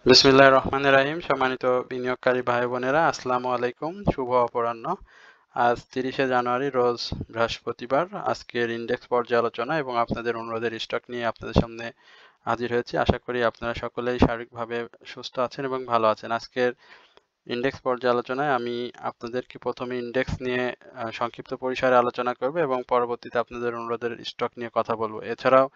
বিসমিল্লাহির রহমানির রহিম। সম্মানিত বিনিয়োগকারী ভাই বোনেরা, আসসালামু আলাইকুম। শুভ অপরাহ্ন। আজ 30শে জানুয়ারি, রোজ বৃহস্পতিবার। আজকের ইন্ডেক্স পর্যালোচনা এবং আপনাদের অনুরোধের স্টক নিয়ে আপনাদের সামনে হাজির হয়েছি। আশা করি আপনারা সকলেই শারীরিকভাবে সুস্থ আছেন এবং ভালো আছেন। আজকের ইন্ডেক্স পর্যালোচনায় আমি আপনাদেরকে প্রথমে ইন্ডেক্স নিয়ে সংক্ষিপ্ত পরিসরে আলোচনা করব এবং পরবর্তীতে আপনাদের অনুরোধের স্টক নিয়ে কথা বলবো। এছাড়াও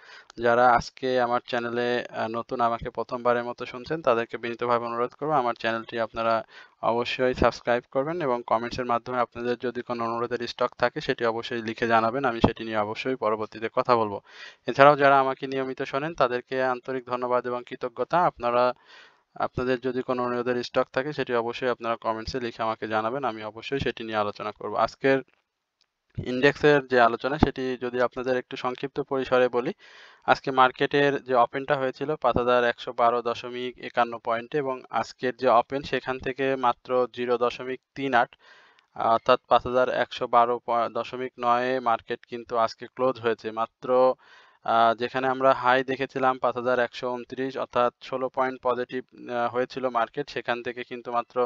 যারা আজকে আমার চ্যানেলে নতুন, আমাকে প্রথমবারের মতো শুনছেন, তাদেরকে বিনীতভাবে অনুরোধ করব আমার চ্যানেলটি আপনারা অবশ্যই সাবস্ক্রাইব করবেন এবং কমেন্টসের মাধ্যমে আপনাদের যদি কোনো অনুরোধের স্টক থাকে সেটি অবশ্যই লিখে জানাবেন। আমি সেটি নিয়ে অবশ্যই পরবর্তীতে কথা বলবো। এছাড়াও যারা আমাকে নিয়মিত শোনেন তাদেরকে আন্তরিক ধন্যবাদ এবং কৃতজ্ঞতা। আপনাদের যদি কোনো অনুরোধের স্টক থাকে সেটি অবশ্যই আপনারা কমেন্টসে লিখে আমাকে জানাবেন। আমি অবশ্যই সেটি নিয়ে আলোচনা করব। আজকের ইন্ডেক্সের যে আলোচনা সেটি যদি আপনাদের একটু সংক্ষিপ্ত পরিসরে বলি। আজকে মার্কেটের যে ওপেনটা হয়েছিল ৫,১১২.৫১ পয়েন্টে এবং আজকের যে ওপেন সেখান থেকে মাত্র 0.38 অর্থাৎ ৫,১১২.৯ মার্কেট কিন্তু আজকে ক্লোজ হয়েছে। মাত্র যেখানে আমরা হাই দেখেছিলাম ৫,১২৯ অর্থাৎ ১৬ পয়েন্ট পজিটিভ হয়েছিল মার্কেট, সেখান থেকে কিন্তু মাত্র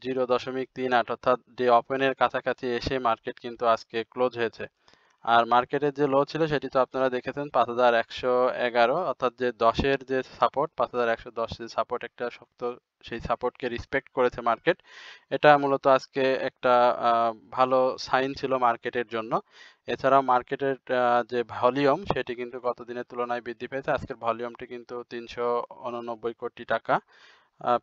0.38 অর্থাৎ যে ওপেনের কাছাকাছি এসে মার্কেট কিন্তু আজকে ক্লোজ হয়েছে। আর মার্কেটের যে লো ছিল সেটি তো আপনারা দেখেছেন ৫,১১১ অর্থাৎ যে ১০ এর যে সাপোর্ট, ৫,১১০ যে সাপোর্ট, একটা শক্ত সেই সাপোর্টকে রেসপেক্ট করেছে মার্কেট। এটা মূলত আজকে একটা ভালো সাইন ছিল মার্কেটের জন্য। এছাড়াও মার্কেটের যে ভলিউম সেটি কিন্তু গত দিনের তুলনায় বৃদ্ধি পেয়েছে। আজকের ভলিউমটি কিন্তু ৩৮৯ কোটি টাকা,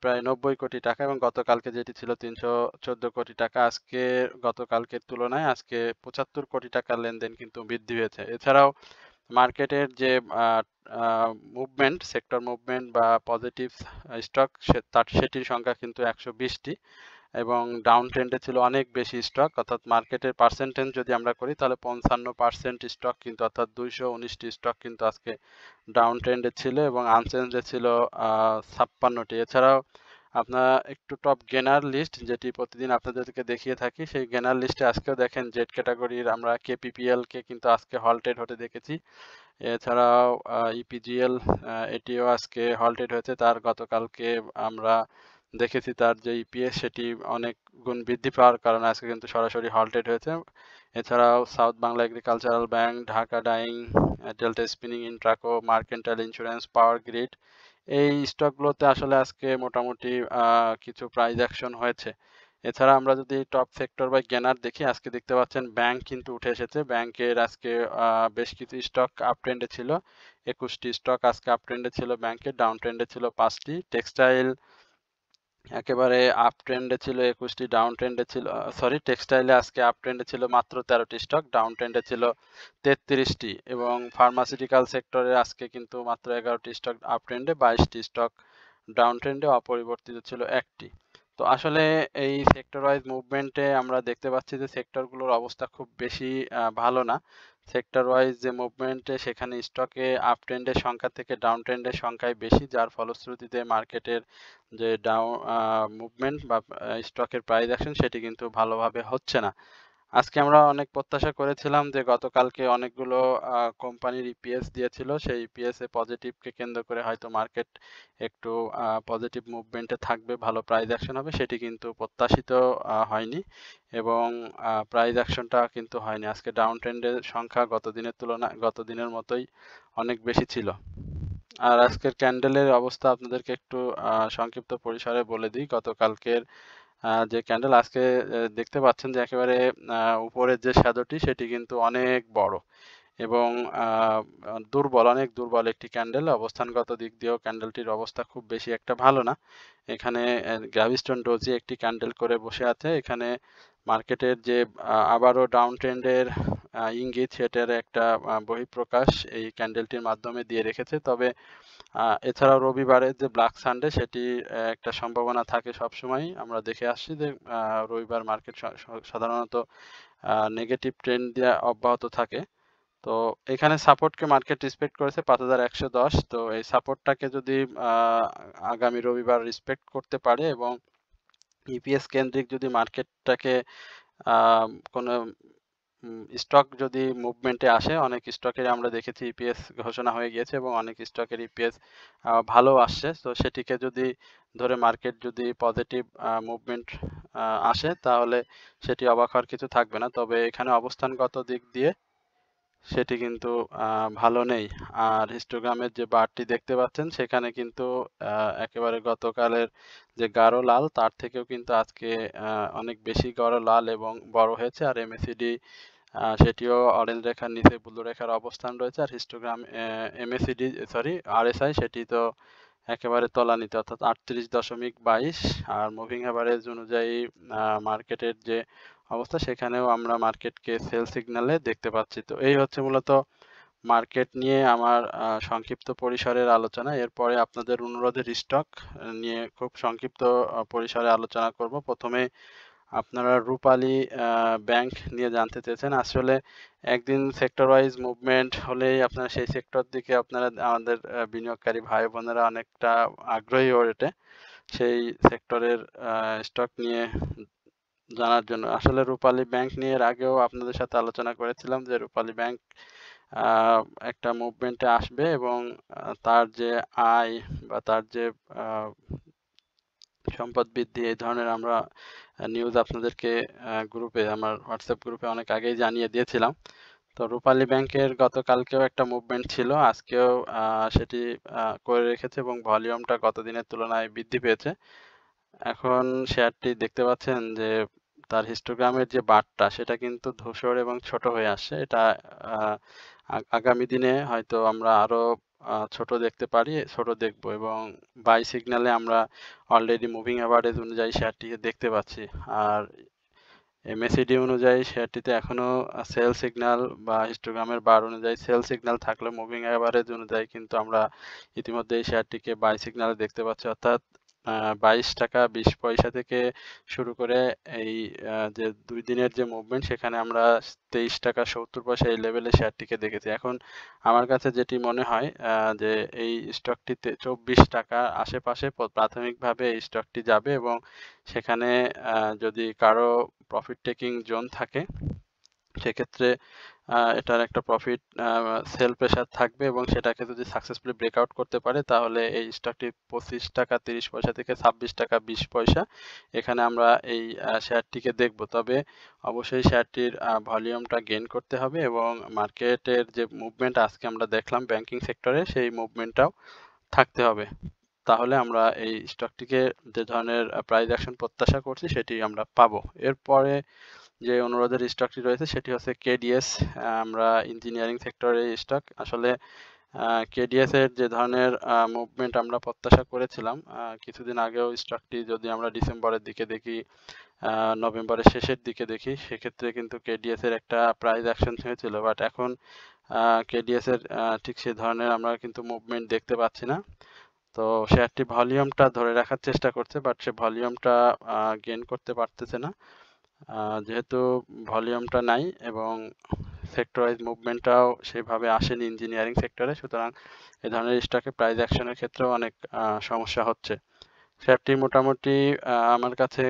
প্রায় ৯০ কোটি টাকা এবং গতকালকে যেটি ছিল ৩১৪ কোটি টাকা। আজকে গতকালকের তুলনায় আজকে ৭৫ কোটি টাকার লেনদেন কিন্তু বৃদ্ধি হয়েছে। এছাড়াও মার্কেটের যে আ আ মুভমেন্ট, সেক্টর মুভমেন্ট বা পজিটিভ স্টক সেটির সংখ্যা কিন্তু ১২০ টি এবং ডাউন ট্রেন্ডে ছিল অনেক বেশি স্টক। অর্থাৎ মার্কেটের পার্সেন্টেজ যদি আমরা করি তাহলে ৫৫% স্টক কিন্তু, অর্থাৎ ২১৯ টি স্টক কিন্তু আজকে ডাউন ট্রেন্ডে ছিল এবং আনচেঞ্জে ছিল ৫৬ টি। এছাড়াও আপনারা একটু টপ গেনার লিস্ট যেটি প্রতিদিন আপনাদেরকে দেখিয়ে থাকি, সেই গেনার লিস্টে আজকেও দেখেন জেড ক্যাটাগরির আমরা কেপিপিএল কে কিন্তু আজকে হল্টেড হতে দেখেছি। এছাড়াও ইপিজিএল এটিও আজকে হল্টেড হয়েছে। তার গতকালকে আমরা দেখেছি তার যে ইপিএস সেটি অনেক গুণ বৃদ্ধি পাওয়ার কারণে আজকে কিন্তু সরাসরি হল্টেড হয়েছে। এছাড়াও South Bangla Agricultural Bank, Dhaka Dyeing, Delta Spinning, Intraco, Mercantile Insurance, Power Grid, এই স্টকগুলোতে আসলে আজকে মোটামুটি কিছু প্রাইস অ্যাকশন হয়েছে। এছাড়া আমরা যদি টপ সেক্টর বাই গেনার দেখি, আজকে দেখতে পাচ্ছেন ব্যাংক কিন্তু উঠে এসেছে। ব্যাংকের আজকে বেশ কিছু স্টক আপ ট্রেন্ডে ছিল। ২১ টি স্টক আজকে আপ ট্রেন্ডে ছিল ব্যাংকের, ডাউন ট্রেন্ডে ছিল ৫ টি। টেক্সটাইল একেবারে আপ ট্রেন্ডে ছিল ২১ টি, ডাউন ট্রেন্ডে ছিল টেক্সটাইলে আজকে আপ ট্রেন্ডে ছিল মাত্র ১৩ টি স্টক, ডাউন ট্রেন্ডে ছিল ৩৩ টি এবং ফার্মাসিউটিক্যাল সেক্টরে আজকে কিন্তু মাত্র ১১ টি স্টক আপ ট্রেন্ডে, ২২ টি স্টক ডাউন ট্রেন্ডে, অপরিবর্তিত ছিল ১ টি। তো আসলে এই সেক্টর ওয়াইজ মুভমেন্টে আমরা দেখতে পাচ্ছি যে সেক্টরগুলোর অবস্থা খুব বেশি ভালো না। সেক্টর ওয়াইজ যে মুভমেন্টে সেখানে স্টকে আপ ট্রেন্ডের সংখ্যা থেকে ডাউন ট্রেন্ডের সংখ্যাই বেশি, যার ফলশ্রুতিতে মার্কেটের যে মুভমেন্ট বা স্টকের প্রাইস অ্যাকশন সেটি কিন্তু ভালোভাবে হচ্ছে না। আজকে আমরা অনেক প্রত্যাশা করেছিলাম যে গতকালকে অনেকগুলো কোম্পানির ইপিএস দিয়েছিল। সেই ইপিএস এ পজিটিভকে কেন্দ্র করে হয়তো মার্কেট একটু পজিটিভ মুভমেন্টে থাকবে, ভালো প্রাইস অ্যাকশন হবে। সেটি কিন্তু প্রত্যাশিত হয়নি এবং প্রাইস অ্যাকশনটা কিন্তু হয়নি। আজকে ডাউন ট্রেন্ডের সংখ্যা গত দিনের মতোই অনেক বেশি ছিল। আর আজকের ক্যান্ডেলের অবস্থা আপনাদেরকে একটু সংক্ষিপ্ত পরিসরে বলে দিই। গতকালকের যে ক্যান্ডেল, আজকে দেখতে পাচ্ছেন যে একেবারে উপরের যে শ্যাডোটি সেটি কিন্তু অনেক বড় এবং অনেক দুর্বল একটি ক্যান্ডেল। অবস্থানগত দিক দিয়েও ক্যান্ডেলটির অবস্থা খুব বেশি একটা ভালো না। এখানে গ্র্যাভিস্টোন ডোজি একটি ক্যান্ডেল করে বসে আছে। এখানে মার্কেটের যে আবারও ডাউন ট্রেন্ডের ইঙ্গিত, সেটার একটা বহিঃপ্রকাশ এই ক্যান্ডেলটির মাধ্যমে দিয়ে রেখেছে। তবে এছাড়াও রবিবারের যে ব্ল্যাক সানডে সেটি একটা সম্ভাবনা থাকে সবসময়ই। আমরা দেখে আসছি যে রবিবার মার্কেট সাধারণত নেগেটিভ ট্রেন্ড দিয়ে অব্যাহত থাকে। তো এখানে সাপোর্টকে মার্কেট রেসপেক্ট করেছে ৫,১১০। তো এই সাপোর্টটাকে যদি আগামী রবিবার রেসপেক্ট করতে পারে এবং ইপিএস কেন্দ্রিক যদি মার্কেটটাকে কোনো স্টক যদি মুভমেন্টে আসে, অনেক স্টকের আমরা দেখেছি ইপিএস ঘোষণা হয়ে গিয়েছে এবং অনেক স্টকের ইপিএস ভালো আসছে। তো সেটিকে যদি ধরে মার্কেট যদি পজিটিভ মুভমেন্ট আসে, তাহলে সেটি অবাক হওয়ার কিছু থাকবে না। তবে এখানে অবস্থানগত দিক দিয়ে সেটি কিন্তু ভালো নেই। আর হিস্টোগ্রামের যে বারটি দেখতে পাচ্ছেন, সেখানে কিন্তু একেবারে গতকালের যে গাঢ় লাল, তার থেকেও কিন্তু আজকে অনেক বেশি গাঢ় লাল এবং বড় হয়েছে। আর এমএসিডি সেটিও অরেঞ্জ রেখার নিচে ব্লু রেখার অবস্থান রয়েছে। আর হিস্টোগ্রাম আরএসআই সেটি তো একেবারে তলানিতে, অর্থাৎ 38.22। আর মুভিং এভারেজ অনুযায়ী মার্কেটের যে অবস্থা, সেখানেও আমরা মার্কেটকে সেল সিগন্যালে দেখতে পাচ্ছি। তো এই হচ্ছে মূলত মার্কেট নিয়ে আমার সংক্ষিপ্ত পরিসরের আলোচনা। এরপরে আপনাদের অনুরোধের স্টক নিয়ে খুব সংক্ষিপ্ত পরিসরে আলোচনা করব। প্রথমে আপনারা রূপালী ব্যাংক নিয়ে জানতে চেয়েছেন। আসলে একদিন সেক্টর ওয়াইজ মুভমেন্ট হলেই আপনারা সেই সেক্টর দিকে আমাদের বিনিয়োগকারী ভাই বোনেরা অনেকটা আগ্রহী হয়ে ওঠে সেই সেক্টরের স্টক নিয়ে জানার জন্য। আসলে রূপালী ব্যাংক নিয়ে এর আগেও আপনাদের সাথে আলোচনা করেছিলাম যে রূপালী ব্যাংক একটা মুভমেন্টে আসবে এবং তার যে আয় বা তার যে সম্পদ বৃদ্ধি, এই ধরনের আমরা নিউজ আপনাদেরকে গ্রুপে, আমার হোয়াটসঅ্যাপ গ্রুপে অনেক আগেই জানিয়ে দিয়েছিলাম। তো রূপালী ব্যাংকের গতকালকেও একটা মুভমেন্ট ছিল, আজকেও সেটি করে রেখেছে এবং ভলিউমটা গত দিনের তুলনায় বৃদ্ধি পেয়েছে। এখন শেয়ারটি দেখতে পাচ্ছেন যে তার হিস্টোগ্রামের যে বারটা, সেটা কিন্তু ধূসর এবং ছোট হয়ে আসছে। এটা আগামী দিনে হয়তো আমরা আরো ছোট দেখতে পারি, ছোট দেখব এবং বাই সিগন্যালে আমরা অলরেডি মুভিং অ্যাভারেজ অনুযায়ী শেয়ারটিকে দেখতে পাচ্ছি। আর এমএসিডি অনুযায়ী শেয়ারটিতে এখনো সেল সিগন্যাল বা হিস্টোগ্রামের বার অনুযায়ী সেল সিগন্যাল থাকলে মুভিং অ্যাভারেজ অনুযায়ী কিন্তু আমরা ইতিমধ্যে এই শেয়ারটিকে বাই সিগন্যালে দেখতে পাচ্ছি। অর্থাৎ 22 টাকা 20 পয়সা থেকে শুরু করে এই যে 2 দিনের যে মুভমেন্ট, সেখানে আমরা 23 টাকা 70 পয়সা এই লেভেলে শেয়ারটিকে দেখেছি। এখন আমার কাছে যেটি মনে হয় যে এই স্টকটিতে 24 টাকার আশেপাশে প্রাথমিকভাবে এই স্টকটি যাবে এবং সেখানে যদি কারো প্রফিট টেকিং জোন থাকে, সেক্ষেত্রে এটার একটা প্রফিট সেল প্রেসার থাকবে এবং সেটাকে যদি সাকসেসফুলি ব্রেকআউট করতে পারে, তাহলে এই স্টকটি 25 টাকা 30 পয়সা থেকে 26 টাকা 20 পয়সা, এখানে আমরা এই শেয়ারটিকে দেখব। তবে অবশ্যই শেয়ারটির ভলিউমটা গেইন করতে হবে এবং মার্কেটের যে মুভমেন্ট আজকে আমরা দেখলাম ব্যাংকিং সেক্টরে, সেই মুভমেন্টটাও থাকতে হবে। তাহলে আমরা এই স্টকটিকে যে ধরনের প্রাইস অ্যাকশন প্রত্যাশা করছি, সেটি আমরা পাবো। এরপরে যে অনুরোধের স্টকটি রয়েছে সেটি হচ্ছে কেডিএস। আমরা ইঞ্জিনিয়ারিং সেক্টরের স্টক। আসলে কেডিএস এর যে ধরনের মুভমেন্ট আমরা প্রত্যাশা করেছিলাম কিছুদিন আগেও, স্টকটি যদি আমরা ডিসেম্বরের দিকে দেখি, নভেম্বরের শেষের দিকে দেখি, সেক্ষেত্রে কিন্তু কেডিএস এর একটা প্রাইস অ্যাকশন হয়েছিল। বাট এখন কেডিএস এর ঠিক সে ধরনের আমরা কিন্তু মুভমেন্ট দেখতে পাচ্ছি না। তো শেয়ারটি ভলিউমটা ধরে রাখার চেষ্টা করছে, বাট সে ভলিউমটা গেইন করতে পারতেছে না। যেহেতু ভলিউমটা নাই এবং সেক্টর ওয়াইজ মুভমেন্টটাও সেভাবে আসেনি ইঞ্জিনিয়ারিং সেক্টরে, সুতরাং এ ধরনের স্টকে প্রাইস অ্যাকশনের ক্ষেত্রেও অনেক সমস্যা হচ্ছে। শেয়ারটি মোটামুটি আমার কাছে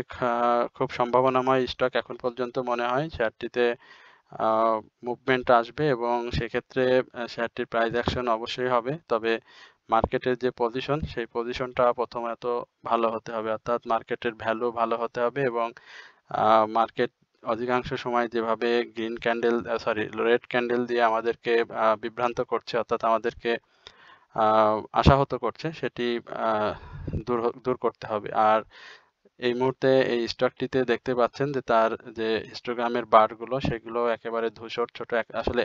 খুব সম্ভাবনাময় স্টক এখন পর্যন্ত মনে হয়। শেয়ারটিতে মুভমেন্ট আসবে এবং সেক্ষেত্রে শেয়ারটির প্রাইস অ্যাকশন অবশ্যই হবে। তবে মার্কেটের যে পজিশন, সেই পজিশনটা প্রথমত ভালো হতে হবে, অর্থাৎ মার্কেটের ভ্যালু ভালো হতে হবে এবং মার্কেট অধিকাংশ সময় যেভাবে রেড ক্যান্ডেল দিয়ে আমাদেরকে বিভ্রান্ত করছে, অর্থাৎ আমাদেরকে আশাহত করছে, সেটি দূর করতে হবে। আর এই মুহূর্তে এই স্টকটিতে দেখতে পাচ্ছেন যে তার যে হিস্টোগ্রামের বারগুলো, সেগুলো একেবারে ধূসর ছোট। আসলে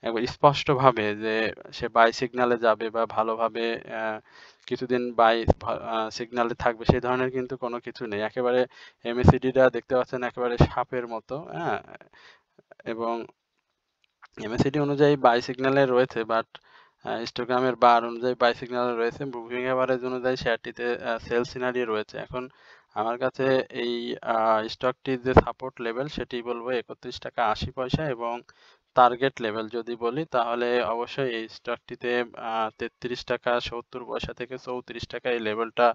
একবার স্পষ্টভাবে যে সে বাই সিগন্যালে যাবে বা ভালোভাবে কিছুদিন বাই সিগন্যালে থাকবে, সেই ধরনের কিন্তু কোনো কিছু নেই। একেবারে এমএসিডিটা দেখতে পাচ্ছেন একেবারে সাপের মতো, হ্যাঁ, এবং এমএসিডি অনুযায়ী বাই সিগন্যালে রয়েছে, বাট হিস্টোগ্রামের বার অনুযায়ী বাই সিগন্যালে রয়েছে। মুভিং এভারেজ অনুযায়ী শেয়ারটিতে সেল সিনারি রয়েছে। এখন আমার কাছে এই স্টকটির যে সাপোর্ট লেভেল, সেটি বলবো 31 টাকা 80 পয়সা এবং টার্গেট লেভেল যদি বলি তাহলে অবশ্যই এই স্টকটিতে ৩৩ টাকা ৭০ পয়সা থেকে ৩৪ টাকা এই লেভেলটা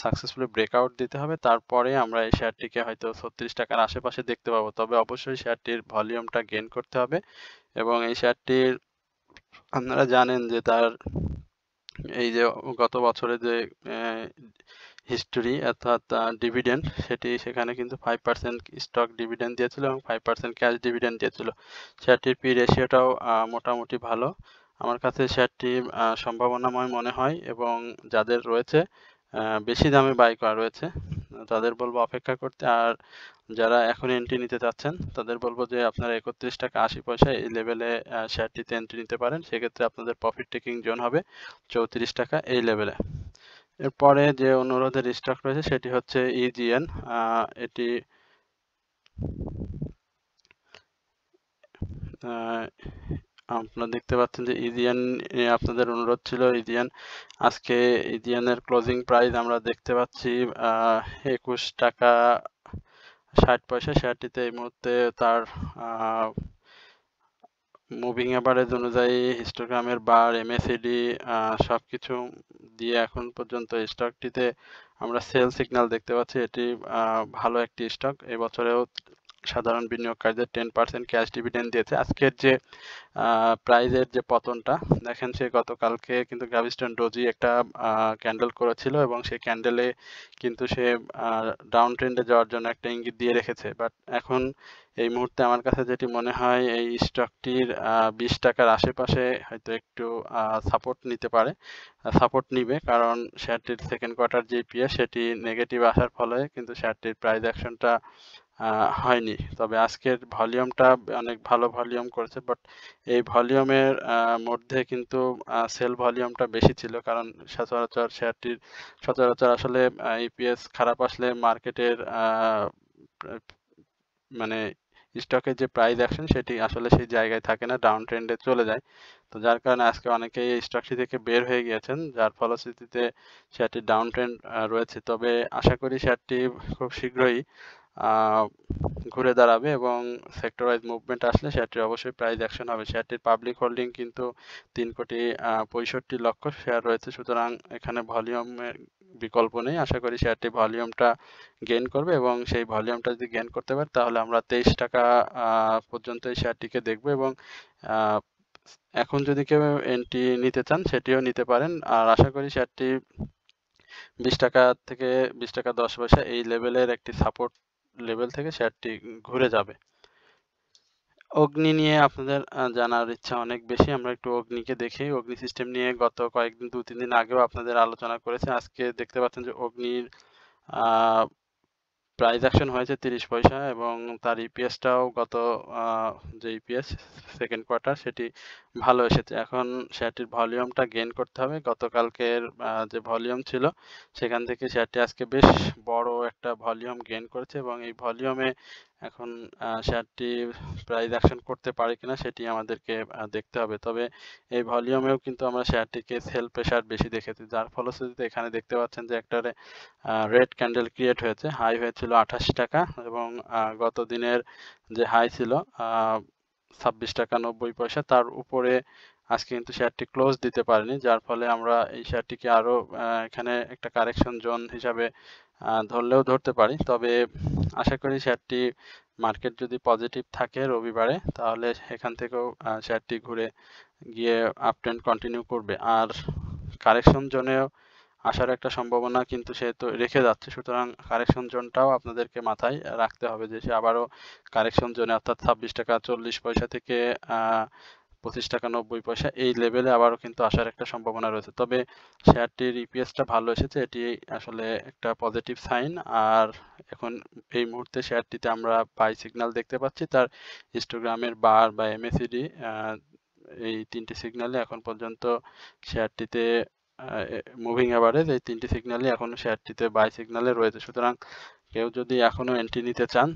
সাকসেসফুলি ব্রেকআউট দিতে হবে। তারপরে আমরা এই শেয়ারটিকে হয়তো ৩৬ টাকার আশেপাশে দেখতে পাবো। তবে অবশ্যই শেয়ারটির ভলিউমটা গেইন করতে হবে এবং এই শেয়ারটির আপনারা জানেন যে তার এই যে গত বছরে যে হিস্টোরি অর্থাৎ ডিভিডেন্ড সেটি সেখানে কিন্তু 5% স্টক ডিভিডেন্ড দিয়েছিল এবং 5% ক্যাশ ডিভিডেন্ড দিয়েছিল। শেয়ারটির পি রেশিওটাও মোটামুটি ভালো। আমার কাছে শেয়ারটি সম্ভাবনাময় মনে হয় এবং যাদের রয়েছে বেশি দামে বাই করা রয়েছে তাদের বলবো অপেক্ষা করতে। আর যারা এখন এন্ট্রি নিতে চাচ্ছেন তাদের বলবো যে আপনারা ৩১ টাকা ৮০ পয়সা এই লেভেলে শেয়ারটিতে এন্ট্রি নিতে পারেন। সেক্ষেত্রে আপনাদের প্রফিট টেকিং জোন হবে ৩৪ টাকা এই লেভেলে। এরপরে যে অনুরোধের স্টক রয়েছে সেটি হচ্ছে ইজিএন। এটি আপনারা দেখতে পাচ্ছেন যে ইজিএন আপনাদের অনুরোধ ছিল ইজিএন। আজকে ইজিএনের ক্লোজিং প্রাইস আমরা দেখতে পাচ্ছি ২১ টাকা ৬০ পয়সা। শেয়ারটিতে এই মুহূর্তে তার মুভিং অ্যাভারেজ অনুযায়ী হিস্টোগ্রামের বার এমএসিডি সবকিছু দিয়ে এখন পর্যন্ত স্টকটিতে আমরা সেল সিগন্যাল দেখতে পাচ্ছি। এটি ভালো একটি স্টক। এবছরেও সাধারণ বিনিয়োগকারীদের 10% ক্যাশ ডিভিডেন্ড দিয়েছে। আজকের যে প্রাইজের যে পতনটা দেখেন, সে গতকালকে কিন্তু গ্রাভিস্টন ডোজি একটা ক্যান্ডেল করেছিল এবং সেই ক্যান্ডেলে কিন্তু সে ডাউন ট্রেন্ডে যাওয়ার জন্য একটা ইঙ্গিত দিয়ে রেখেছে। বাট এখন এই মুহূর্তে আমার কাছে যেটি মনে হয় এই স্টকটির 20 টাকার আশেপাশে হয়তো একটু সাপোর্ট নিতে পারে, সাপোর্ট নিবে, কারণ শেয়ারটির সেকেন্ড কোয়ার্টার যে ইপিএস সেটি নেগেটিভ আসার ফলে কিন্তু শেয়ারটির প্রাইস অ্যাকশনটা হয়নি। তবে আজকের ভলিউমটা অনেক ভালো ভলিউম করেছে, বাট এই ভলিউমের মধ্যে কিন্তু সেল ভলিউমটা বেশি ছিল, কারণ সচরাচর আসলে ইপিএস খারাপ আসলে মার্কেটের মানে স্টকের যে প্রাইস অ্যাকশন সেটি আসলে সেই জায়গায় থাকে না, ডাউন ট্রেন্ডে চলে যায়। তো যার কারণে আজকে অনেকেই এই স্টকটি থেকে বের হয়ে গিয়েছেন, যার ফলশ্রুতিতে শেয়ারটি ডাউন ট্রেন্ড রয়েছে। তবে আশা করি শেয়ারটি খুব শীঘ্রই ঘুরে দাঁড়াবে এবং সেক্টর ওয়াইজ মুভমেন্ট আসলে শেয়ারটির অবশ্যই প্রাইস অ্যাকশন হবে। শেয়ারটির পাবলিক হোল্ডিং কিন্তু 3,65,00,000 শেয়ার রয়েছে, সুতরাং এখানে ভলিউমের বিকল্প নেই। আশা করি শেয়ারটি ভলিউমটা গেইন করবে এবং সেই ভলিউমটা যদি গেইন করতে পারে তাহলে আমরা 23 টাকা পর্যন্ত এই শেয়ারটিকে দেখবো এবং এখন যদি কেউ এন্ট্রি নিতে চান সেটিও নিতে পারেন। আর আশা করি শেয়ারটি 20 টাকা থেকে 20 টাকা 10 পয়সা এই লেভেলের একটি সাপোর্ট লেভেল থেকে শেয়ারটি ঘুরে যাবে। অগ্নি নিয়ে আপনাদের জানার ইচ্ছা অনেক বেশি। আমরা একটু অগ্নিকে দেখি। অগ্নি সিস্টেম নিয়ে গত কয়েকদিন 2-3 দিন আগেও আপনাদের আলোচনা করেছে। আজকে দেখতে পাচ্ছেন যে অগ্নির প্রাইস অ্যাকশন হয়েছে 30 পয়সা এবং তার ইপিএসটাও গত যে ইপিএস সেকেন্ড কোয়ার্টার সেটি ভালো এসেছে। এখন শেয়ারটির ভলিউমটা গেইন করতে হবে। গতকালকের যে ভলিউম ছিল সেখান থেকে শেয়ারটি আজকে বেশ বড় একটা ভলিউম গেইন করেছে এবং এই ভলিউমে এখন শেয়ারটি প্রাইস অ্যাকশন করতে পারে কিনা সেটি আমাদেরকে দেখতে হবে। তবে এই ভলিউমেও কিন্তু আমরা শেয়ারটিকে সেল প্রেশার বেশি দেখেছি, যার ফলশ্রুতিতে এখানে দেখতে পাচ্ছেন যে একটা রেড ক্যান্ডেল ক্রিয়েট হয়েছে। হাই হয়েছিল 28 টাকা এবং গত দিনের যে হাই ছিল 26 টাকা 90 পয়সা, তার উপরে আজকে কিন্তু শেয়ারটি ক্লোজ দিতে পারেনি, যার ফলে আমরা এই শেয়ারটিকে আরো এখানে একটা কারেকশন জোন হিসাবে ধরলেও ধরতে পারি। তবে আশা করি শেয়ারটি মার্কেট যদি পজিটিভ থাকে রবিবারে তাহলে এখান থেকেও শেয়ারটি ঘুরে গিয়ে আপ ট্রেন্ড কন্টিনিউ করবে। আর কারেকশন জোনেও আসার একটা সম্ভাবনা কিন্তু সে তো রেখে যাচ্ছে, সুতরাং কারেকশন জোনটাও আপনাদেরকে মাথায় রাখতে হবে যে সে আবারও কারেকশন জোনে অর্থাৎ 26 টাকা 40 পয়সা থেকে 25 টাকা 90 পয়সা এই লেভেলে আবারও কিন্তু আসার একটা সম্ভাবনা রয়েছে। তবে শেয়ারটির ইপিএসটা ভালো এসেছে, এটি আসলে একটা পজিটিভ সাইন। আর এখন এই মুহূর্তে শেয়ারটিতে আমরা বাই সিগন্যাল দেখতে পাচ্ছি, তার হিস্টোগ্রামের বার বা এমএসিডি এই 3টি সিগন্যালে এখন পর্যন্ত শেয়ারটিতে মুভিং অ্যাভারেজ এই 3টি সিগন্যালই এখনো শেয়ারটিতে বাই সিগন্যালে রয়েছে। সুতরাং কেউ যদি এখনো এন্ট্রি নিতে চান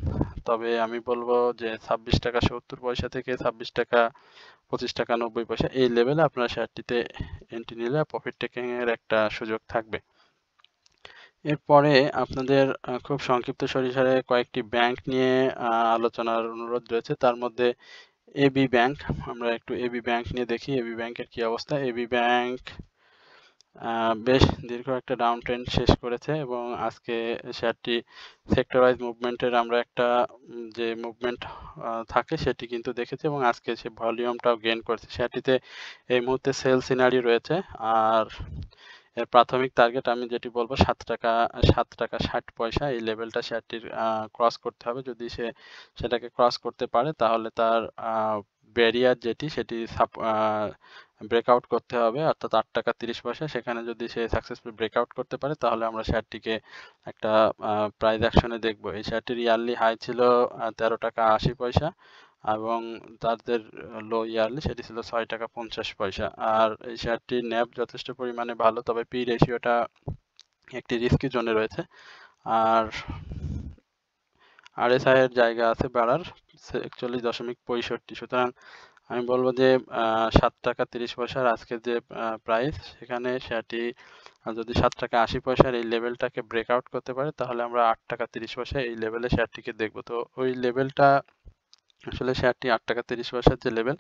তবে আমি বলবো যে 26 টাকা 70 পয়সা থেকে 26 টাকা 25 টাকা 90 পয়সা এই লেভেলে আপনার শেয়ারটিতে এন্ট্রি নিলে প্রফিট টেকিং এর একটা সুযোগ থাকবে। এরপরে আপনাদের খুব সংক্ষিপ্ত সরিষারে কয়েকটি ব্যাংক নিয়ে আলোচনার অনুরোধ রয়েছে। তার মধ্যে এবি ব্যাংক, আমরা একটু এবি ব্যাংক নিয়ে দেখি এবি ব্যাংকের কি অবস্থা। এবি ব্যাংক বেশ দীর্ঘ একটা ডাউন ট্রেন্ড শেষ করেছে এবং আজকে শেয়ারটি সেক্টর ওয়াইজ মুভমেন্টের আমরা একটা যে মুভমেন্ট থাকে সেটি কিন্তু দেখেছি এবং আজকে সে ভলিউমটাও গেইন করেছে। শেয়ারটিতে এই মুহূর্তে সেল সিনারি রয়েছে আর এর প্রাথমিক টার্গেট আমি যেটি বলবো 7 টাকা 60 এই লেভেলটা শেয়ারটির ক্রস করতে হবে। যদি সে সেটাকে ক্রস করতে পারে তাহলে তার ব্যারিয়ার যেটি সেটি ব্রেকআউট করতে হবে অর্থাৎ 8 টাকা 30 পয়সা। সেখানে যদি সে সাকসেসফুল ব্রেকআউট করতে পারে তাহলে আমরা শেয়ারটিকে একটা প্রাইস অ্যাকশনে দেখব। এই শেয়ারটির ইয়ারলি হাই ছিল 13 টাকা 80 পয়সা এবং তাদের লো ইয়ারলি সেটি ছিল 6 টাকা 50 পয়সা। আর এই শেয়ারটির ন্যাব যথেষ্ট পরিমাণে ভালো, তবে পি রেশিওটা একটি রিস্কি জোনে রয়েছে। আর আরএসআই এর জায়গা আছে বাড়ার 41.65। সুতরাং আমি বলবো যে 7 টাকা 30 পয়সার আজকে যে প্রাইস, সেখানে শেয়ারটি যদি 7 টাকা 80 পয়সার এই লেভেলটাকে ব্রেকআউট করতে পারে তাহলে আমরা 8 টাকা 30 পয়সা এই লেভেলে শেয়ারটিকে দেখব। তো ওই লেভেলটা আসলে শেয়ারটি 8 টাকা 30 পয়সার যে লেভেল,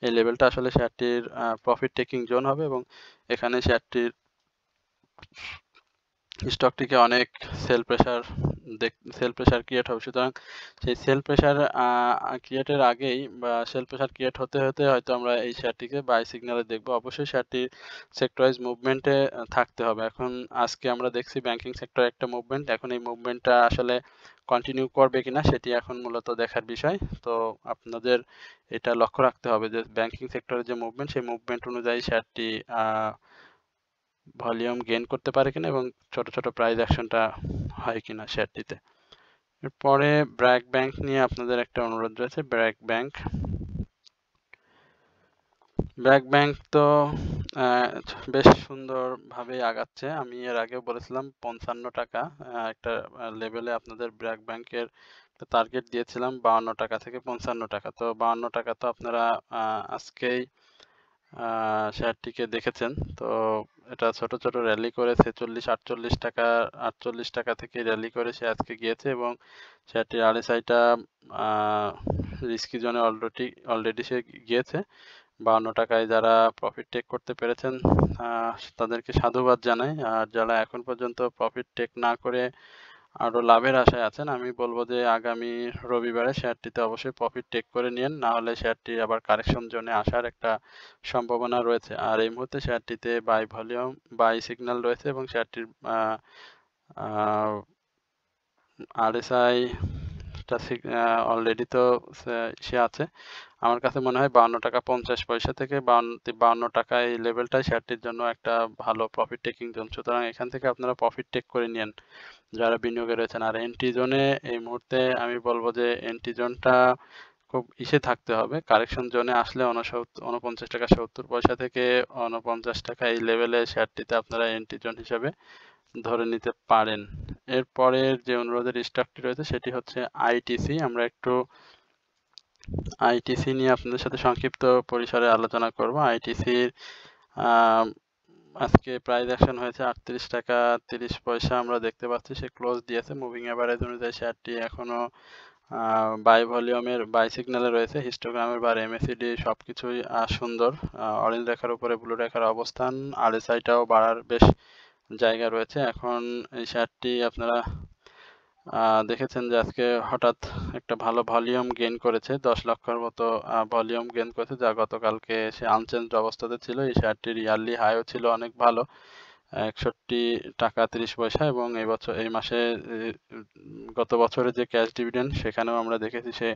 এই লেভেলটা আসলে শেয়ারটির প্রফিট টেকিং জোন হবে এবং এখানে শেয়ারটির স্টকটিকে অনেক সেল প্রেসার ক্রিয়েট হবে। সুতরাং সেই সেল প্রেসার ক্রিয়েটের আগেই বা সেল প্রেসার ক্রিয়েট হতে হতে হয়তো আমরা এই শেয়ারটিকে বাই সিগন্যালে দেখব। অবশ্যই শেয়ারটি সেক্টর ওয়াইজ মুভমেন্টে থাকতে হবে। এখন আজকে আমরা দেখছি ব্যাংকিং সেক্টরে একটা মুভমেন্ট, এখন এই মুভমেন্টটা আসলে কন্টিনিউ করবে কিনা সেটি এখন মূলত দেখার বিষয়। তো আপনাদের এটা লক্ষ্য রাখতে হবে যে ব্যাংকিং সেক্টরের যে মুভমেন্ট সেই মুভমেন্ট অনুযায়ী শেয়ারটি ভলিউম গেইন করতে পারে কিনা এবং ছোট ছোট প্রাইস অ্যাকশনটা হয় কিনা শেয়ারটিতে। এরপরে ব্র্যাক ব্যাংক নিয়ে আপনাদের একটা অনুরোধ রয়েছে। ব্র্যাক ব্যাংক তো বেশ সুন্দরভাবেই আগাচ্ছে। আমি এর আগেও বলেছিলাম 55 টাকা একটা লেভেলে আপনাদের ব্র্যাক ব্যাংকের টার্গেট দিয়েছিলাম 52 টাকা থেকে 55 টাকা। তো 52 টাকা তো আপনারা আজকেই শেয়ারটিকে দেখেছেন। তো এটা ছোট ছোট র্যালি করে 46-48 টাকা থেকে র্যালি করে সে আজকে গিয়েছে এবং শেয়ারটির আরএসআইটা রিস্কি জোনে অলরেডি সে গিয়েছে। 52 টাকায় যারা প্রফিট টেক করতে পেরেছেন তাদেরকে সাধুবাদ জানাই। আর যারা এখন পর্যন্ত প্রফিট টেক না করে আরো লাভের আশায় আছেন, আমি বলবো যে আগামী রবিবারে শেয়ারটিতে অবশ্যই প্রফিট টেক করে নিন, না হলে শেয়ারটি আবার কারেকশন জোনে আসার একটা সম্ভাবনা রয়েছে। আর এই মুহূর্তে শেয়ারটিতে বাই সিগন্যাল রয়েছে এবং শেয়ারটির আরএসআই অলরেডি তো সে আছে। আমার কাছে মনে হয় 52 টাকা 50 পয়সা থেকে 52 টাকা এই লেভেলটাই শেয়ারটির জন্য একটা ভালো প্রফিট টেকিং জোন। সুতরাং এখান থেকে আপনারা প্রফিট টেক করে নিন যারা বিনিয়োগে রয়েছেন। আর এন্ট্রি জোনে এই মুহূর্তে আমি বলবো যে এন্ট্রি জোনটা খুব থাকতে হবে। কারেকশন জোনে আসলে 49 টাকা 70 পয়সা থেকে 49 টাকা এই লেভেলে শেয়ারটিতে আপনারা এন্ট্রি জোন হিসাবে ধরে নিতে পারেন। এরপরের যে অনুরোধের স্টকটি রয়েছে সেটি হচ্ছে আইটিসি। আমরা একটু আইটিসি নিয়ে আপনাদের সাথে সংক্ষিপ্ত পরিসরে আলোচনা করব। আইটিসির আজকে প্রাইস অ্যাকশন হয়েছে 38 টাকা 30 পয়সা আমরা দেখতে পাচ্ছি সে ক্লোজ দিয়েছে। মুভিং এভারেজ অনুযায়ী শেয়ারটি এখনো বাই সিগন্যালে রয়েছে। হিস্টোগ্রামের বা এমএসিডি সবকিছুই সুন্দর। অরেঞ্জ রেখার উপরে ব্লু রেখার অবস্থান, আরএসআইটাও বাড়ার বেশ জায়গা রয়েছে। এখন এই শেয়ারটি আপনারা দেখেছেন যে আজকে হঠাৎ একটা ভালো ভলিউম গেইন করেছে, 10 লক্ষের মতো ভলিউম গেইন করেছে, যা গতকালকে সে আনচেঞ্জড অবস্থাতে ছিল। এই শেয়ারটির ইয়ারলি হাইও ছিল অনেক ভালো 61 টাকা 30 পয়সা এবং এই মাসে গত বছরে যে ক্যাশ ডিভিডেন্ড সেখানেও আমরা দেখেছি সে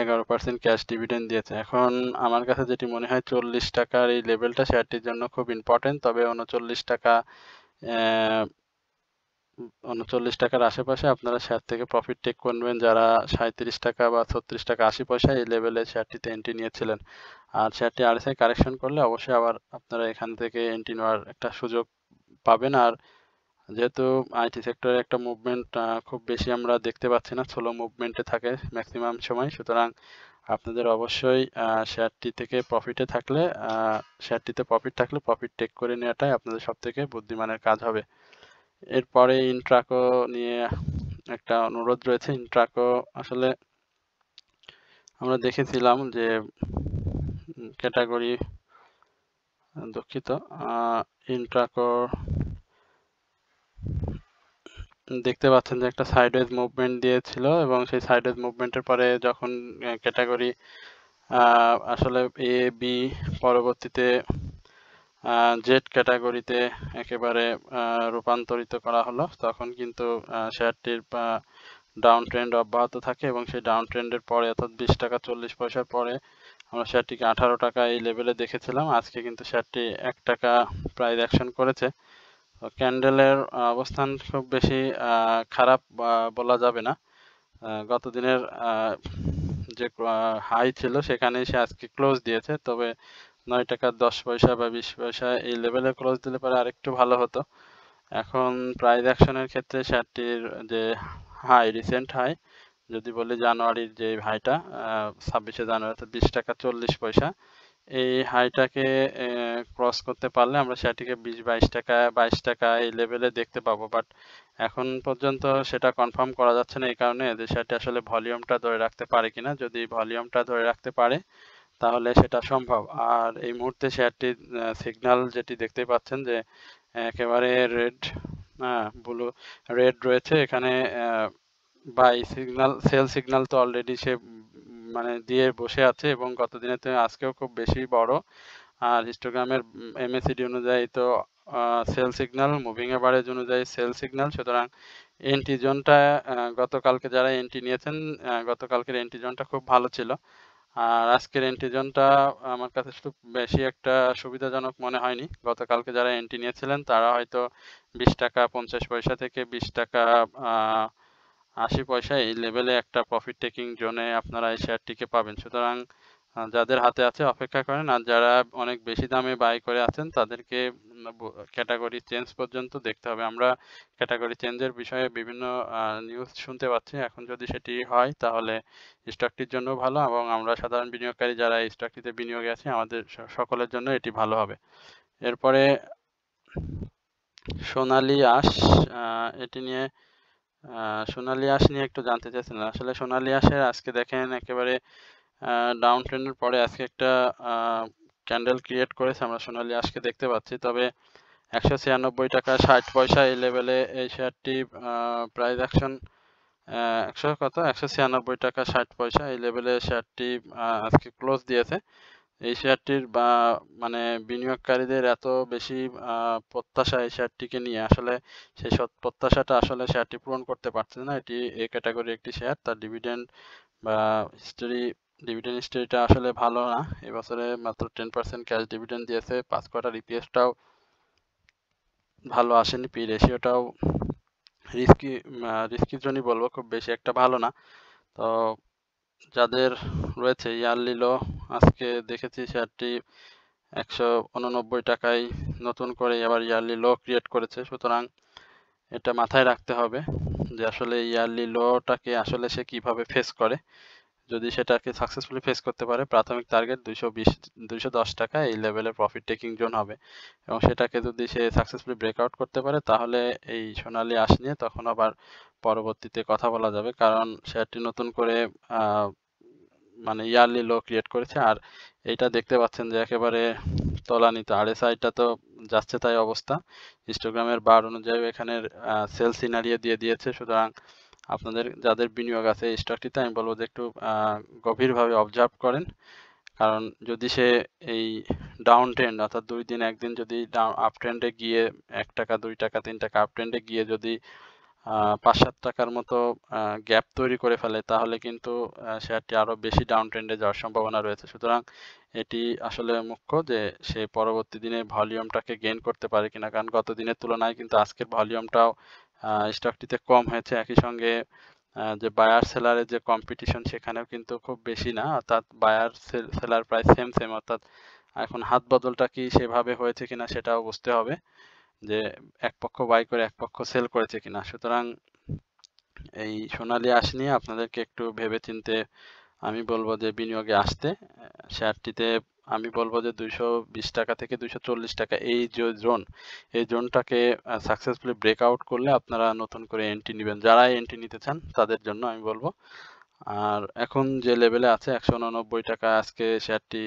11% ক্যাশ ডিভিডেন্ড দিয়েছে। এখন আমার কাছে যেটি মনে হয় 40 টাকার এই লেভেলটা শেয়ারটির জন্য খুব ইম্পর্টেন্ট। তবে 39 টাকার আশেপাশে আপনারা শেয়ার থেকে প্রফিট টেক করবেন যারা 37 টাকা বা 36 টাকা 80 পয়সা এই লেভেলে শেয়ারটিতে এন্ট্রি নিয়েছিলেন। আর শেয়ারটি আরএসআই কারেকশন করলে অবশ্যই আবার আপনারা এখান থেকে এন্ট্রি নেওয়ার একটা সুযোগ পাবেন। আর যেহেতু আইটি সেক্টরে একটা মুভমেন্ট খুব বেশি আমরা দেখতে পাচ্ছি না, স্লো মুভমেন্টে থাকে ম্যাক্সিমাম সময়। সুতরাং আপনাদের অবশ্যই শেয়ারটিতে প্রফিট থাকলে প্রফিট টেক করে নেওয়াটাই আপনাদের সবথেকে বুদ্ধিমানের কাজ হবে। এরপরে ইন্ট্রাকো নিয়ে একটা অনুরোধ রয়েছে। ইন্ট্রাকো আসলে আমরা দেখেছিলাম যে ক্যাটাগরি দুঃখিত ইন্ট্রাকোর দেখতে পাচ্ছেন যে একটা সাইডওয়েজ মুভমেন্ট দিয়েছিল এবং সেই সাইডওয়েজ মুভমেন্টের পরে যখন ক্যাটাগরি আসলে এ বি পরবর্তীতে জেড ক্যাটাগরিতে একেবারে রূপান্তরিত করা হলো, তখন কিন্তু শেয়ারটির ডাউন ট্রেন্ড অব্যাহত থাকে এবং সেই ডাউন ট্রেন্ডের পরে অর্থাৎ 20 টাকা 40 পয়সার পরে আমরা শেয়ারটিকে 18 টাকা এই লেভেলে দেখেছিলাম। আজকে কিন্তু শেয়ারটি 1 টাকা প্রাইস অ্যাকশন করেছে। ক্যান্ডেলের অবস্থান খুব বেশি খারাপ বলা যাবে না। গত দিনের যে হাই ছিল সেখানেই সে আজকে ক্লোজ দিয়েছে, তবে 9 টাকা 10 পয়সা বা 20 পয়সা এই লেভেলে ক্লোজ দিলে পরে আরেকটু ভালো হতো। এখন প্রাইস অ্যাকশনের ক্ষেত্রে শেয়ারটির যে হাই, রিসেন্ট হাই যদি বলি জানুয়ারির যে হাইটা 26শে জানুয়ারি 20 টাকা 40 পয়সা, এই হাইটাকে ক্রস করতে পারলে আমরা শেয়ারটিকে 20-22 টাকা 22 টাকা এই লেভেলে দেখতে পাবো। বাট এখন পর্যন্ত সেটা কনফার্ম করা যাচ্ছে না, এই কারণে যে শেয়ারটি আসলে ভলিউমটা ধরে রাখতে পারে কিনা। যদি ভলিউমটা ধরে রাখতে পারে তাহলে সেটা সম্ভব। আর এই মুহূর্তে শেয়ারটির সিগন্যাল যেটি দেখতে পাচ্ছেন যে একেবারে রেড, ব্লু রেড রয়েছে এখানে। বাই সিগন্যাল, সেল সিগন্যাল তো অলরেডি সে মানে দিয়ে বসে আছে এবং গত দিনের থেকে আজকেও খুব বেশি বড়। আর হিস্টোগ্রামের MACD অনুযায়ী তো সেল সিগন্যাল, মুভিং এভারেজ অনুযায়ী সেল সিগন্যাল। সুতরাং এন্ট্রি জোনটা গতকালকে যারা এন্ট্রি নিয়েছেন, গতকালকের এন্ট্রি জোনটা খুব ভালো ছিল। আর আজকের এন্ট্রি জোনটা আমার কাছে শুধু বেশি একটা সুবিধাজনক মনে হয়নি। গতকালকে যারা এন্ট্রি নিয়েছিলেন তারা হয়তো 20 টাকা 50 পয়সা থেকে 20 টাকা 80 পয়সা এই লেভেলে একটা প্রফিট টেকিং জোনে আপনারা এই শেয়ারটিকে পাবেন। সুতরাং যাদের হাতে আছে অপেক্ষা করেন, আর যারা অনেক বেশি দামে বাই করে আছেন তাদেরকে ক্যাটাগরি চেঞ্জ পর্যন্ত দেখতে হবে। আমরা ক্যাটাগরি চেঞ্জের বিষয়ে বিভিন্ন নিউজ শুনতে পাচ্ছি। এখন যদি সেটি হয় তাহলে স্টকটির জন্য ভালো এবং আমরা সাধারণ বিনিয়োগকারী যারা এই স্টকটিতে বিনিয়োগে আছি আমাদের সকলের জন্য এটি ভালো হবে। এরপরে সোনালী আঁশ, এটি নিয়ে সোনালী আঁশ নিয়ে একটু জানতে চাইছিলেন। আসলে সোনালী আঁশের আজকে দেখেন একেবারে ডাউন ট্রেন্ডের পরে আজকে একটা ক্যান্ডেল ক্রিয়েট করেছে, আমরা সোনালী আঁশকে দেখতে পাচ্ছি। তবে 196 টাকা 60 পয়সা এই লেভেলে এই শেয়ারটি প্রাইস অ্যাকশন 196 টাকা 60 পয়সা এই লেভেলে শেয়ারটি আজকে ক্লোজ দিয়েছে। এই শেয়ারটির মানে বিনিয়োগকারীদের এত বেশি প্রত্যাশা এই শেয়ারটিকে নিয়ে, আসলে সেই প্রত্যাশাটা আসলে শেয়ারটি পূরণ করতে পারছে না। এটি এ ক্যাটাগরির একটি শেয়ার, তার ডিভিডেন্ড বা ডিভিডেন্ড হিস্ট্রিটা আসলে ভালো না। এবছরে মাত্র 10% ক্যাশ ডিভিডেন্ড দিয়েছে, 5 কোয়ার্টার ইপিএসটাও ভালো আসেনি, পি রেশিওটাও রিস্কি জোনই বলবো, খুব বেশি একটা ভালো না। তো যাদের রয়েছে ইয়ারলি লো, আজকে দেখেছি শেয়ারটি 189 টাকায় নতুন করে আবার ইয়ারলি লো ক্রিয়েট করেছে। সুতরাং এটা মাথায় রাখতে হবে যে আসলে ইয়ারলি লোটাকে আসলে সে কিভাবে ফেস করে। যদি সেটাকে সাকসেসফুলি ফেস করতে পারে, প্রাথমিক টার্গেট 210 টাকা এই লেভেলে প্রফিট টেকিং জোন হবে এবং সেটাকে যদি সে সাকসেসফুলি ব্রেকআউট করতে পারে তাহলে এই সোনালী আঁশ নিয়ে তখন আবার পরবর্তীতে কথা বলা যাবে, কারণ শেয়ারটি নতুন করে মানে ইয়ারলি লো ক্রিয়েট করেছে। আর এইটা দেখতে পাচ্ছেন যে একেবারে তলানিতে, RSIটা তো যাচ্ছে তাই অবস্থা। হিস্টোগ্রামের বার অনুযায়ী এখানে সেল সিনারিও দিয়ে দিয়েছে। সুতরাং আপনাদের যাদের বিনিয়োগ আছে এই স্টকটিতে আমি বলবো যে একটু গভীরভাবে অবজার্ভ করেন, কারণ যদি সে এই ডাউন ট্রেন্ড অর্থাৎ 2 দিন 1 দিন যদি আপ ট্রেন্ডে গিয়ে 1 টাকা 2 টাকা 3 টাকা আপ ট্রেন্ডে গিয়ে যদি 5-7 টাকার মতো গ্যাপ তৈরি করে ফেলে তাহলে কিন্তু শেয়ারটি আরো বেশি ডাউন ট্রেন্ডে যাওয়ার সম্ভাবনা রয়েছে। সুতরাং এটি আসলে মুখ্য যে সে পরবর্তী দিনে ভলিউমটাকে গেইন করতে পারে কিনা, কারণ গত দিনের তুলনায় কিন্তু আজকের ভলিউমটাও স্টকটিতে কম হয়েছে। একই সঙ্গে যে বায়ার সেলারের যে কম্পিটিশন সেখানেও কিন্তু খুব বেশি না, অর্থাৎ বায়ার সেলার প্রায় সেম, অর্থাৎ এখন হাত বদলটা কি সেভাবে হয়েছে কিনা সেটাও বুঝতে হবে যে এক পক্ষ বাই করে এক পক্ষ সেল করেছে কিনা। সুতরাং এই সোনালী আঁশ নিয়ে আপনাদেরকে একটু ভেবেচিন্তে আমি বলবো যে বিনিয়োগে আসতে। শেয়ারটিতে আমি বলবো যে 220 টাকা থেকে 240 টাকা এই যে জোন, এই জোনটাকে সাকসেসফুলি ব্রেকআউট করলে আপনারা নতুন করে এন্ট্রি নেবেন। যারা এন্ট্রি নিতে চান তাদের জন্য আমি বলবো। আর এখন যে লেভেলে আছে 189 টাকা আজকে শেয়ারটি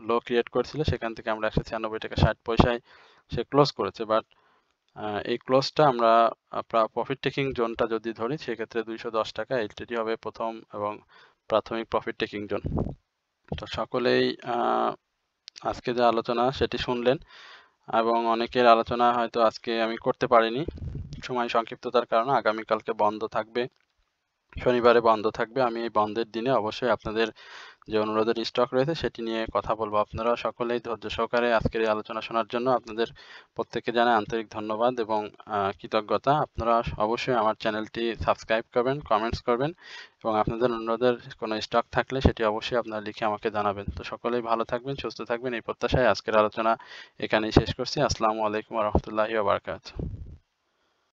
লো ক্রিয়েট করেছিল, সেখান থেকে আমরা 196 টাকা 60 পয়সায় সে ক্লোজ করেছে। বাট এই ক্লোজটা আমরা প্রফিট টেকিং জোনটা যদি ধরি সেক্ষেত্রে 210 টাকা এইটি হবে প্রথম এবং প্রাথমিক প্রফিট টেকিং জোন। তো সকলেই আজকে যে আলোচনা সেটি শুনলেন এবং অনেকের আলোচনা হয়তো আজকে আমি করতে পারিনি সময় সংক্ষিপ্ততার কারণে। আগামীকালকে বন্ধ থাকবে, শনিবারে বন্ধ থাকবে। আমি এই বন্ধের দিনে অবশ্যই আপনাদের যে অনুরোধের স্টক রয়েছে সেটি নিয়ে কথা বলবো। আপনারা সকলেই ধৈর্য সহকারে আজকের এই আলোচনা শোনার জন্য আপনাদের প্রত্যেককে জানাই আন্তরিক ধন্যবাদ এবং কৃতজ্ঞতা। আপনারা অবশ্যই আমার চ্যানেলটি সাবস্ক্রাইব করবেন, কমেন্টস করবেন এবং আপনাদের অনুরোধের কোনো স্টক থাকলে সেটি অবশ্যই আপনারা লিখে আমাকে জানাবেন। তো সকলেই ভালো থাকবেন, সুস্থ থাকবেন এই প্রত্যাশায় আজকের আলোচনা এখানেই শেষ করছি। আসসালামু আলাইকুম ওয়া রাহমাতুল্লাহি ওয়া বারাকাতুহু।